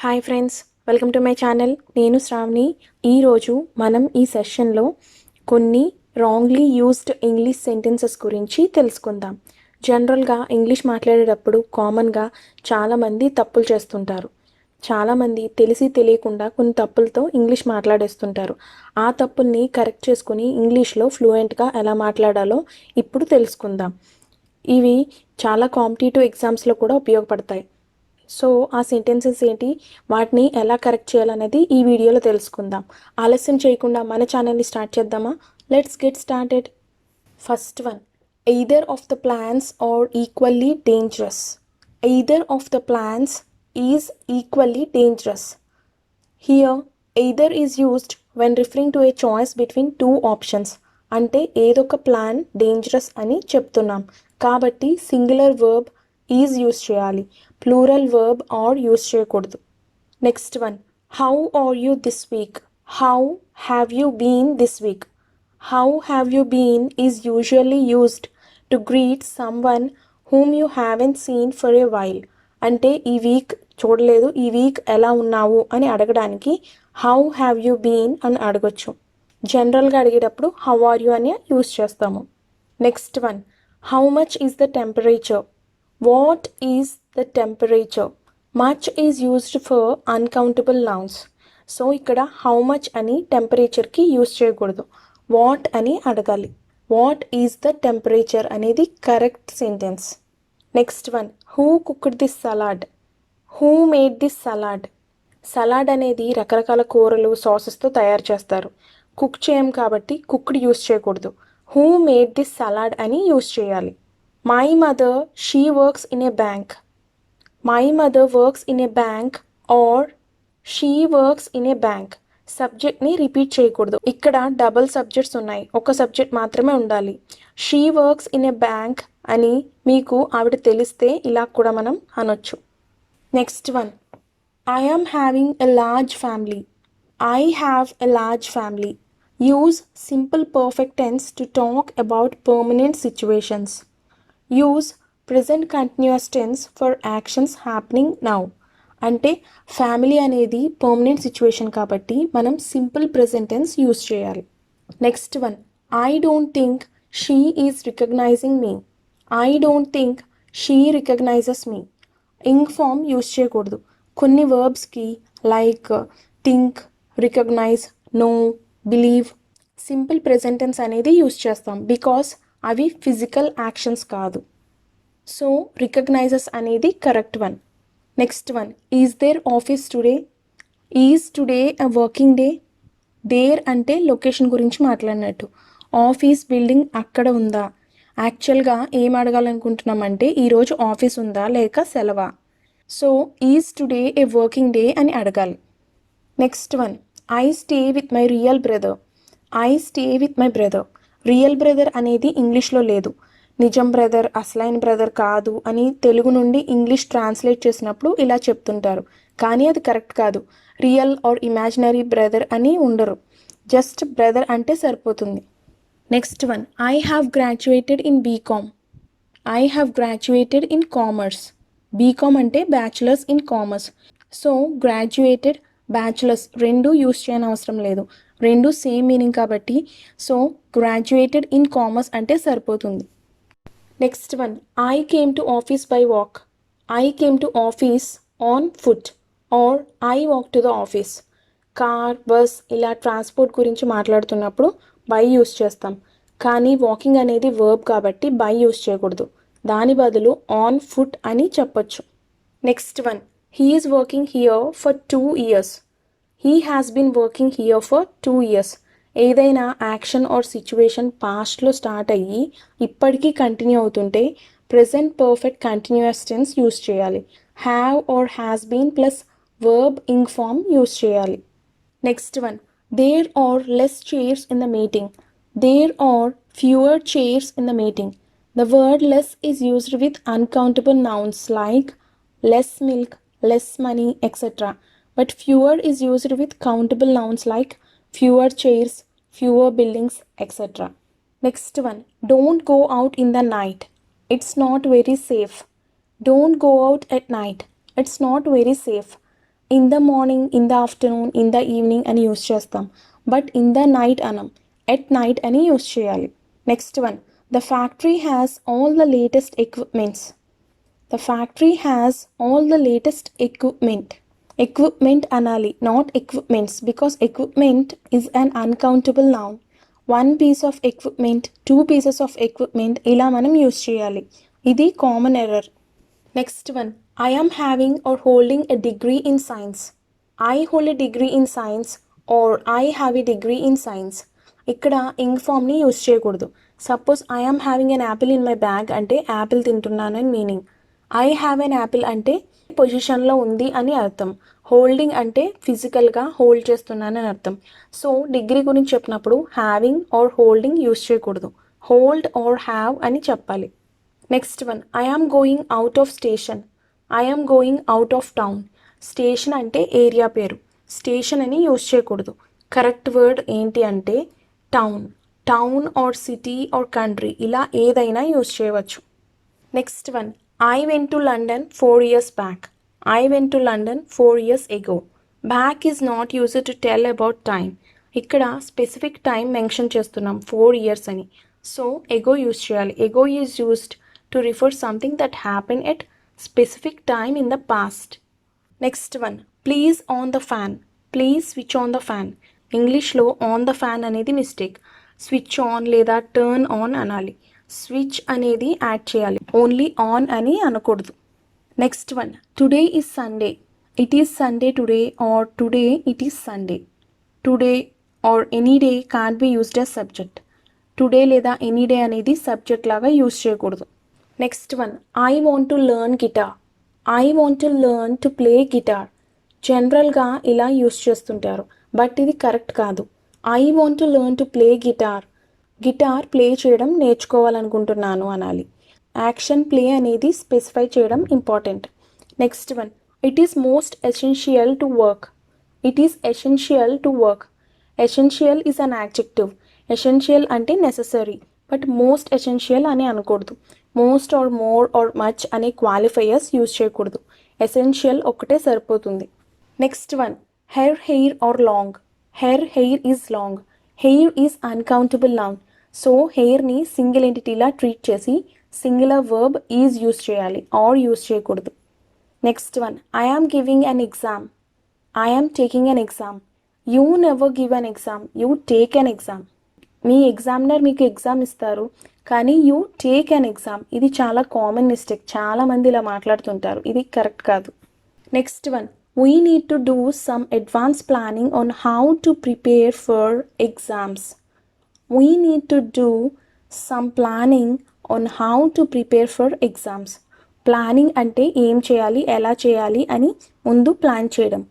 Hi friends, welcome to my channel. నేను శ్రావణి. ఈరోజు మనం ఈ సెషన్లో కొన్ని రాంగ్లీ యూజ్డ్ ఇంగ్లీష్ సెంటెన్సెస్ గురించి తెలుసుకుందాం. జనరల్గా ఇంగ్లీష్ మాట్లాడేటప్పుడు కామన్గా చాలామంది తప్పులు చేస్తుంటారు. చాలామంది తెలిసి తెలియకుండా కొన్ని తప్పులతో ఇంగ్లీష్ మాట్లాడేస్తుంటారు. ఆ తప్పుల్ని కరెక్ట్ చేసుకుని ఇంగ్లీష్లో ఫ్లూయెంట్గా ఎలా మాట్లాడాలో ఇప్పుడు తెలుసుకుందాం. ఇవి చాలా కాంపిటేటివ్ ఎగ్జామ్స్లో కూడా ఉపయోగపడతాయి. సో ఆ సెంటెన్సెస్ ఏంటి, వాటిని ఎలా కరెక్ట్ చేయాలనేది ఈ వీడియోలో తెలుసుకుందాం. ఆలస్యం చేయకుండా మన ఛానల్ని స్టార్ట్ చేద్దామా? Let's get started. First one, either of the plans are equally dangerous. Either of the plans is equally dangerous. Here either is used when referring to a choice between two options. అంటే ఏదొక plan dangerous అని చెప్తున్నాం కాబట్టి singular verb is use చేయాలి, plural verb are use చేయకూడదు. Next one, how are you this week. How have you been this week. How have you been is usually used to greet some one whom you haven't seen for a while. అంటే ఈ week చూడలేదు, ఈ week ఎలా ఉన్నావు అని అడగడానికి how have you been అని అడగొచ్చు. జనరల్గా అడిగేటప్పుడు హౌ ఆర్ యూ అని యూస్ చేస్తాము. Next one, how much is the temperature. What is the temperature? Much is used for uncountable nouns. So ఇక్కడ హౌ మచ్ అని టెంపరేచర్కి యూస్ చేయకూడదు, వాట్ అని అడగాలి. వాట్ ఈజ్ ద టెంపరేచర్ అనేది correct sentence. Next one, who cooked this salad. Who made this salad. Salad అనేది రకరకాల కూరలు సాసెస్తో తయారు చేస్తారు. కుక్ చేయం కాబట్టి కుక్డ్ యూస్ చేయకూడదు. హూ మేడ్ దిస్ సలాడ్ అని యూస్ చేయాలి. My mother, she works in a bank. My mother works in a bank or she works in a bank. సబ్జెక్ట్ని రిపీట్ చేయకూడదు. ఇక్కడ డబుల్ సబ్జెక్ట్స్ ఉన్నాయి, ఒక సబ్జెక్ట్ మాత్రమే ఉండాలి. She works in a bank అని మీకు ఆవిడ తెలిస్తే ఇలా కూడా మనం అనొచ్చు. Next one, I am having a large family. I have a large family. Use simple perfect tense to talk about permanent situations. Use present continuous tense for actions happening now. అంటే family అనేది permanent situation కాబట్టి మనం simple present tense use చేయాలి. Next one, I don't think she is recognising me. I don't think she recognises me. Ing form use చేయకూడదు. కొన్ని వర్బ్స్కి like think, recognise, know, believe simple present tense అనేది use చేస్తాం because అవి physical actions కాదు. So recognises అనేది correct one. Next one, is there office today. Is today a working day. There అంటే location గురించి మాట్లాడినట్టు. ఆఫీస్ బిల్డింగ్ అక్కడ ఉందా. యాక్చువల్గా ఏం అడగాలనుకుంటున్నామంటే ఈరోజు ఆఫీస్ ఉందా లేక సెలవా. So is today a working day అని అడగాలి. Next one, I stay with my real brother. I stay with my brother. Real brother అనేది ఇంగ్లీష్లో లేదు. నిజం బ్రదర్, అసలైన బ్రదర్ కాదు అని తెలుగు నుండి ఇంగ్లీష్ ట్రాన్స్లేట్ చేసినప్పుడు ఇలా చెప్తుంటారు, కానీ అది కరెక్ట్ కాదు. రియల్ ఆర్ ఇమాజినరీ బ్రదర్ అని ఉండరు, జస్ట్ బ్రదర్ అంటే సరిపోతుంది. Next one, I have graduated in BCom. I have graduated in commerce. BCom అంటే bachelors in commerce. So graduated, bachelors రెండు యూస్ చేయని అవసరం లేదు, రెండు సేమ్ మీనింగ్ కాబట్టి సో గ్రాడ్యుయేటెడ్ ఇన్ కామర్స్ అంటే సరిపోతుంది. Next one, I came to office by walk. I came to office on foot or I walk to the office. Car, bus ఇలా transport గురించి మాట్లాడుతున్నప్పుడు బై యూస్ చేస్తాం, కానీ walking అనేది verb కాబట్టి by use చేయకూడదు. దాని బదులు ఆన్ ఫుట్ అని చెప్పొచ్చు. Next one, he is working here for 2 years. He has been working here for 2 years. ఏదైనా యాక్షన్ ఆర్ సిచ్యువేషన్ పాస్ట్లో స్టార్ట్ అయ్యి ఇప్పటికీ కంటిన్యూ అవుతుంటే present perfect continuous tense use చేయాలి. Have or has been plus verb ing form use చేయాలి. Next one, there are less chairs in the meeting. There are fewer chairs in the meeting. The word less is used with uncountable nouns like less milk, less money, etc. But fewer is used with countable nouns like fewer chairs, fewer buildings, etc. Next one, don't go out in the night. It's not very safe. Don't go out at night. It's not very safe. In the morning, in the afternoon, in the evening అని use చేస్తాం. But in the night అనం, at night అని use చేయాలి. Next one, the factory has all the latest equipments. The factory has all the latest equipment. Equipment అనాలి, not equipments, because equipment is an uncountable noun. One piece of equipment, two pieces of equipment ఇలా మనం use చేయాలి. ఇది common error. Next one, I am having or holding a degree in science. I hold a degree in science or I have a degree in science. ఇక్కడ ing ఫామ్ని use చేయకూడదు. Suppose I am having an apple in my bag అంటే apple తింటున్నాను అని meaning. I have an apple అంటే పొజిషన్లో ఉంది అని అర్థం. హోల్డింగ్ అంటే ఫిజికల్గా హోల్డ్ చేస్తున్నాను అని అర్థం. సో డిగ్రీ గురించి చెప్పినప్పుడు హ్యావింగ్ ఆర్ హోల్డింగ్ యూస్ చేయకూడదు. హోల్డ్ ఆర్ హ్యావ్ అని చెప్పాలి. Next one, I am going out of station. I am going out of town. Station అంటే ఏరియా పేరు, స్టేషన్ అని యూస్ చేయకూడదు. కరెక్ట్ వర్డ్ ఏంటి అంటే town. Town or city or country ఇలా ఏదైనా యూస్ చేయవచ్చు. Next one, I went to London 4 years back. I went to London 4 years ago. Back is not used to tell about time. ఇక్కడ specific time mention చేస్తున్నాం 4 years అని. So ago use చేయాలి. Ago is used to refer something that happen at specific time in the past. Next one, please on the fan. Please switch on the fan. ఇంగ్లీష్లో on the fan అనేది mistake. Switch on లేదా turn on అనాలి. Switch అనేది add చేయాలి, only on అని అనకూడదు. Next one, today is Sunday. It is Sunday today are today it is Sunday. Today or any day can't be used as subject. Today లేదా any day అనేది subject లాగా use చేయకూడదు. Next one, I want to learn guitar. I want to learn to play guitar. జనరల్గా ఇలా use చేస్తుంటారు, but ఇది correct కాదు. I want to learn to play guitar. Guitar play చేయడం నేర్చుకోవాలనుకుంటున్నాను అనాలి. యాక్షన్ ప్లే అనేది స్పెసిఫై చేయడం important. Next one, it is most essential to work. It is essential to work. Essential is an adjective. Essential అంటే necessary, but most essential అని అనకూడదు. Most or more or much అనే qualifiers use చేయకూడదు. Essential ఒక్కటే సరిపోతుంది. Next one, hair are long. Hair is long. Hair is uncountable noun. So హెయిర్ని single ఎంటిటీలా treat చేసి సింగులర్ వర్బ్ ఈజ్ యూస్ చేయాలి, ఆర్ యూస్ చేయకూడదు. Next one, I am giving an exam. I am taking an exam. You never give an exam, you take an exam. Me examiner మీకు exam ఇస్తారు, కానీ you take an exam. ఇది చాలా common mistake, చాలామంది ఇలా మాట్లాడుతుంటారు, ఇది కరెక్ట్ కాదు. Next one, we need to do some advance planning on how to prepare for exams. We need to do some planning on how to prepare for exams. Planning అంటే ఏం చేయాలి, ఎలా చేయాలి అని ముందు ప్లాన్ చేయడం.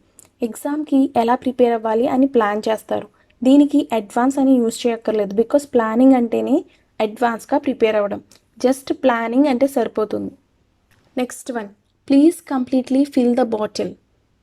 ఎగ్జామ్కి ఎలా ప్రిపేర్ అవ్వాలి అని ప్లాన్ చేస్తారు. దీనికి అడ్వాన్స్ అని యూజ్ చేయక్కర్లేదు, బికాస్ ప్లానింగ్ అంటేనే అడ్వాన్స్గా ప్రిపేర్ అవ్వడం. జస్ట్ ప్లానింగ్ అంటే సరిపోతుంది. Next one, please completely fill the bottle.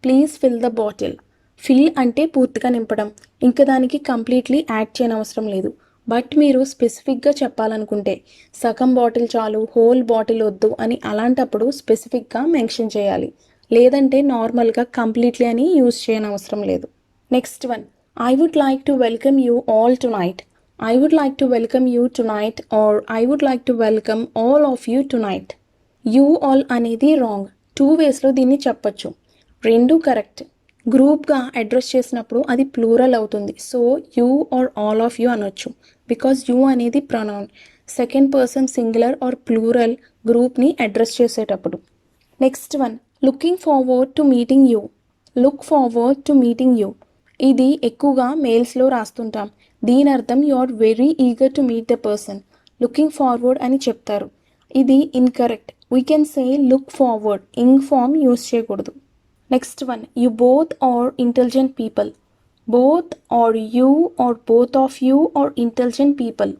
Please fill the bottle. Fill అంటే పూర్తిగా నింపడం, ఇంకా దానికి కంప్లీట్లీ యాడ్ చేయనవసరం లేదు. బట్ మీరు స్పెసిఫిక్గా చెప్పాలనుకుంటే సగం బాటిల్ చాలు, హోల్ బాటిల్ వద్దు అని అలాంటప్పుడు స్పెసిఫిక్గా మెన్షన్ చేయాలి. లేదంటే నార్మల్గా కంప్లీట్లీ అని యూజ్ చేయనవసరం లేదు. Next one, I would like to welcome you all tonight. I would like to welcome you tonight or I would like to welcome all of you tonight. You all అనేది wrong. 2 waysలో దీన్ని చెప్పచ్చు, రెండు correct. గ్రూప్గా address చేసినప్పుడు అది plural అవుతుంది. So you are all of you అనొచ్చు, బికాజ్ యూ అనేది pronoun. Second person singular or plural గ్రూప్ని అడ్రస్ చేసేటప్పుడు. Next one, looking forward to meeting you. Look forward to meeting you. ఇది ఎక్కువగా మెయిల్స్లో రాస్తుంటాం. దీని అర్థం you are very eager to meet the person. Looking forward అని చెప్తారు. ఇది incorrect. We can say look forward. Ing form use చేయకూడదు. Next one, you both are intelligent people. Both are you or both of you are intelligent people.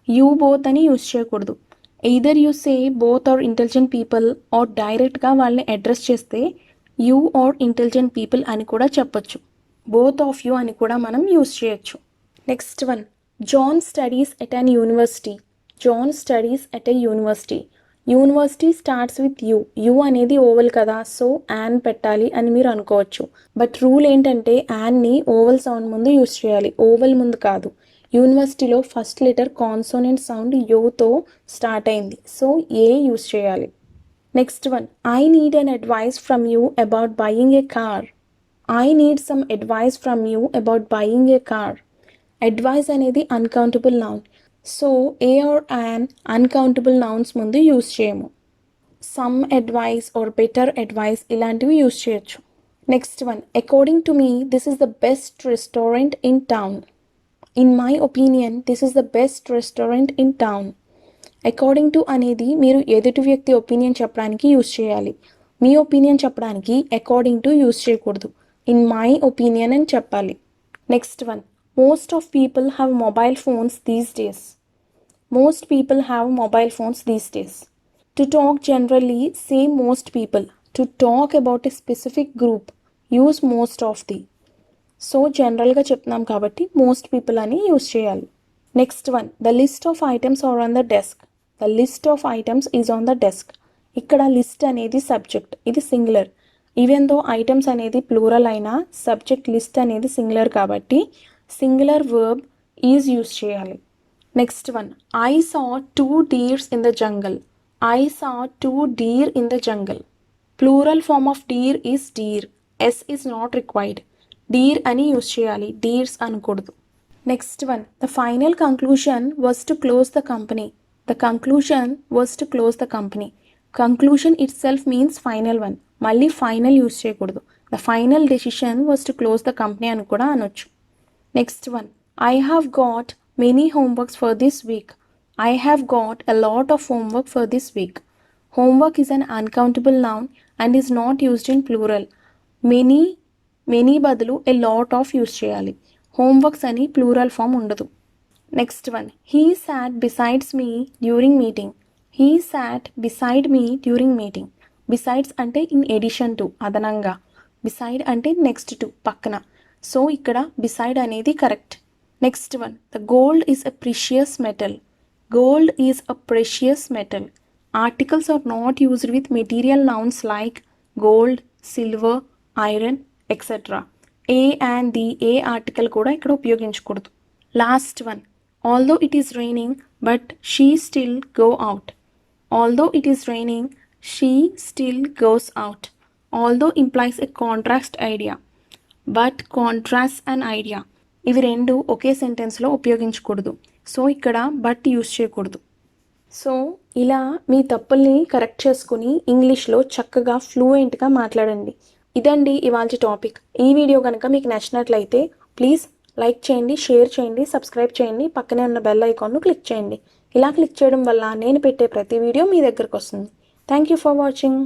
You both అని use చేయకూడదు. Either you say both are intelligent people or డైరెక్ట్గా వాళ్ళని address చేస్తే you are intelligent people అని కూడా చెప్పొచ్చు. Both of you అని కూడా మనం యూస్ చేయొచ్చు. Next one, John studies at an university. John studies at a university. University starts with U అనేది ఓవల్ కదా, సో యాన్ పెట్టాలి అని మీరు అనుకోవచ్చు. బట్ రూల్ ఏంటంటే యాన్ని ఓవల్ సౌండ్ ముందు యూస్ చేయాలి, ఓవల్ ముందు కాదు. యూనివర్సిటీలో ఫస్ట్ లెటర్ కాన్సోనెంట్ సౌండ్ యోతో స్టార్ట్ అయింది, సో ఏ యూస్ చేయాలి. Next one, I need an advice from you about buying a car. I need some advice from you about buying a car. Advice అనేది uncountable noun, so a or an uncountable nouns ముందు use చేయము. Some advice or better advice ఇలాంటివి use చేయొచ్చు. Next one, according to me this is the best restaurant in town. In my opinion this is the best restaurant in town. According to అనేది మీరు ఎదుటి వ్యక్తి opinion చెప్పడానికి use చేయాలి. మీ opinion చెప్పడానికి అకార్డింగ్ టు యూస్ చేయకూడదు, ఇన్ మై ఒపీనియన్ అని చెప్పాలి. Next one, most of people have mobile phones these days. Most people have mobile phones these days. To talk generally, say most people. To talk about a specific group, use most of the. So జనరల్గా చెప్తున్నాం కాబట్టి most people అని use చేయాలి. Next one, the list of items are on the desk. The list of items is on the desk. ఇక్కడ list అనేది subject, ఇది singular. Even though items అనేది plural అయినా సబ్జెక్ట్ లిస్ట్ అనేది సింగులర్ కాబట్టి singular verb is use చేయాలి. Next one, I saw 2 deers in the jungle. I saw 2 deer in the jungle. Plural form of deer is deer. S is not required. Deer అని use చేయాలి, deers అనకూడదు. Next one, the final conclusion was to close the company. The conclusion was to close the company. Conclusion itself means final one. మళ్ళీ final use చేయకూడదు. The final decision was to close the company అని కూడా అనొచ్చు. Next one, I have got many homeworks for this week. I have got a lot of homework for this week. Homework is an uncountable noun and is not used in plural. Many బదులు a lot of use చేయాలి. Homeworks అని plural form ఉండదు. Next one, he sat besides me during meeting. He sat beside me during meeting. Besides అంటే in addition to, అదనంగా. beside అంటే next to, పక్కన. So ఇక్కడ beside అనేది correct. Next one, the gold is a precious metal. Gold is a precious metal. Articles are not used with material nouns like gold, silver, iron etcetera. A and the, a article కూడా ఇక్కడ ఉపయోగించకూడదు. Last one, although it is raining but she still go out. Although it is raining she still goes out. Although implies a contrast idea, but contrast an idea. ఇవి రెండు ఒకే సెంటెన్స్లో ఉపయోగించకూడదు, so ఇక్కడ but use చేయకూడదు. So ఇలా మీ తప్పుల్ని correct చేసుకుని ఇంగ్లీష్లో చక్కగా ఫ్లూయెంట్గా మాట్లాడండి. ఇదండి ఇవాళ టాపిక్. ఈ వీడియో కనుక మీకు నచ్చినట్లయితే ప్లీజ్ లైక్ చేయండి, షేర్ చేయండి, సబ్స్క్రైబ్ చేయండి, పక్కనే ఉన్న బెల్ ఐకాన్ను క్లిక్ చేయండి. ఇలా క్లిక్ చేయడం వల్ల నేను పెట్టే ప్రతి వీడియో మీ దగ్గరకు వస్తుంది. Thank you for watching.